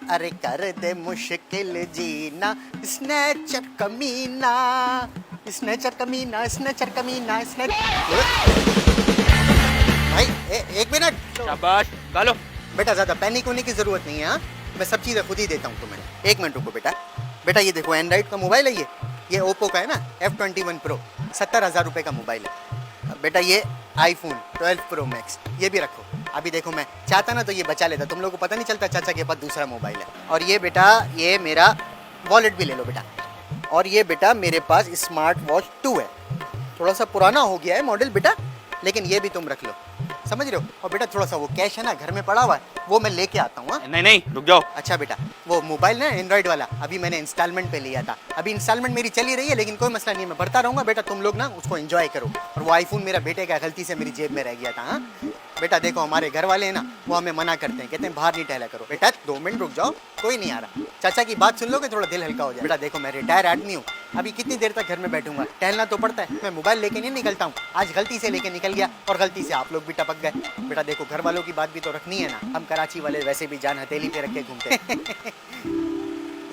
अरे कर दे मुश्किल जीना स्नैचर कमीना, स्नैचर कमीना, स्नैचर कमीना, भाई एक मिनट। शाबाश गालो। बेटा ज्यादा पैनिक होने की जरूरत नहीं है। हाँ, मैं सब चीजें खुद ही देता हूँ तुम्हें। एक मिनट रुको बेटा। बेटा ये देखो एंड्रॉइड का मोबाइल है ये ओप्पो का है ना F21 Pro, 70,000 रुपये का मोबाइल है। बेटा ये iPhone 12 Pro Max ये भी रखो। अभी देखो मैं चाहता ना तो ये बचा लेता, तुम लोगों को पता नहीं चलता चाचा के पास दूसरा मोबाइल है। और ये बेटा ये मेरा वॉलेट भी ले लो बेटा। और ये बेटा मेरे पास स्मार्ट वॉच 2 है, थोड़ा सा पुराना हो गया है मॉडल बेटा, लेकिन ये भी तुम रख लो, समझ रहे हो। और बेटा थोड़ा सा वो कैश है ना घर में पड़ा हुआ है, वो मैं लेके आता हूँ। नहीं नहीं रुक जाओ। अच्छा बेटा वो मोबाइल ना एंड्रॉइड वाला अभी मैंने इंस्टॉलमेंट पे लिया था, अभी इंस्टॉलमेंट मेरी चली रही है, लेकिन कोई मसला नहीं है, मैं भरता रहूंगा बेटा, तुम लोग ना उसको एंजॉय करो। और वो आईफोन मेरा बेटे का गलती से मेरी जेब में रह गया था। हाँ बेटा देखो हमारे घर वाले हैं ना वो हमें मना करते हैं, कहते हैं बाहर नहीं टहला करो। बेटा 2 मिनट रुक जाओ, कोई नहीं आ रहा, चाचा की बात सुन लोगे थोड़ा दिल हल्का हो जाए। बेटा देखो मैं रिटायर आदमी हूँ, अभी कितनी देर तक घर में बैठूंगा, टहलना तो पड़ता है, मैं मोबाइल लेके नहीं निकलता हूँ। आज गलती से लेके निकल गया और गलती से आप लोग भी टपक गए। बेटा देखो घर वालों की बात भी तो रखनी है ना, हम कराची वाले वैसे भी जान हथेली पे रख के घूमते हैं।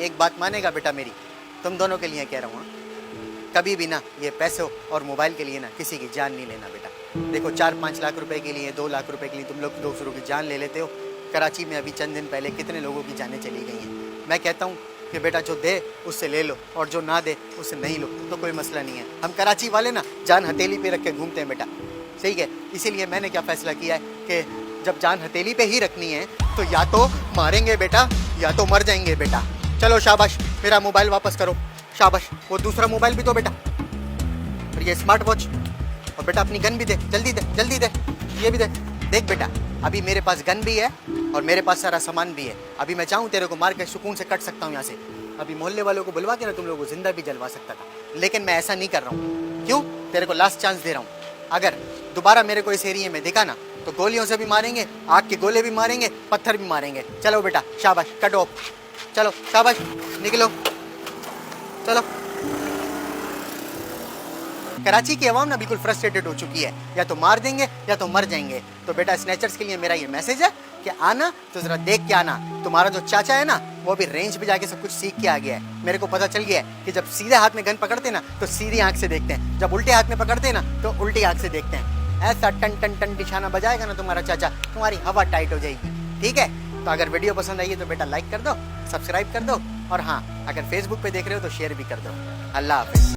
एक बात मानेगा बेटा मेरी, तुम दोनों के लिए कह रहा हूँ, कभी भी ना ये पैसों और मोबाइल के लिए ना किसी की जान नहीं लेना बेटा। देखो 4-5 लाख रुपए के लिए 2 लाख रुपए के लिए तुम लोग दूसरों की जान ले लेते हो। कराची में अभी चंद दिन पहले कितने लोगों की जानें चली गई हैं। मैं कहता हूँ कि बेटा जो दे उससे ले लो और जो ना दे उससे नहीं लो, तो कोई मसला नहीं है। हम कराची वाले ना जान हथेली पे रख के घूमते हैं बेटा, सही है। इसीलिए मैंने क्या फैसला किया है कि जब जान हथेली पे ही रखनी है तो या तो मारेंगे बेटा या तो मर जाएंगे बेटा। चलो शाबाश, मेरा मोबाइल वापस करो, शाबाश। वो दूसरा मोबाइल भी दो बेटा, और ये स्मार्ट वॉच, और बेटा अपनी गन भी दे, जल्दी दे जल्दी दे, ये भी दे। देख बेटा अभी मेरे पास गन भी है और मेरे पास सारा सामान भी है, अभी मैं चाहूँ तेरे को मार के सुकून से कट सकता हूँ यहाँ से। अभी मोहल्ले वालों को बुलवा के ना तुम लोगों को जिंदा भी जलवा सकता था, लेकिन मैं ऐसा नहीं कर रहा हूँ। क्यों? तेरे को लास्ट चांस दे रहा हूँ। अगर दोबारा मेरे को इस एरिया में दिखा ना तो गोलियों से भी मारेंगे, आग के गोले भी मारेंगे, पत्थर भी मारेंगे। चलो बेटा शाबाश, कट ऑफ, चलो शाबाश, निकलो चलो। कराची की आवाम ना बिल्कुल फ्रस्ट्रेटेड हो चुकी है, या तो मार देंगे या तो मर जाएंगे। तो बेटा स्नैचर्स के लिए मेरा ये मैसेज है कि आना तो जरा देख के आना। तुम्हारा जो चाचा है ना वो अभी रेंज पे जाके सब कुछ सीख के आ गया है। मेरे को पता चल गया है कि जब सीधे हाथ में गन पकड़ते ना तो सीधी आंख से देखते हैं, जब उल्टे हाथ में पकड़ते ना तो उल्टी आंख से देखते हैं। ऐसा टन टन टन निशाना बजाएगा ना तुम्हारा चाचा, तुम्हारी हवा टाइट हो जाएगी। ठीक है, तो अगर वीडियो पसंद आई है तो बेटा लाइक कर दो, सब्सक्राइब कर दो, और हाँ अगर फेसबुक पे देख रहे हो तो शेयर भी कर दो। अल्लाह हाफिज।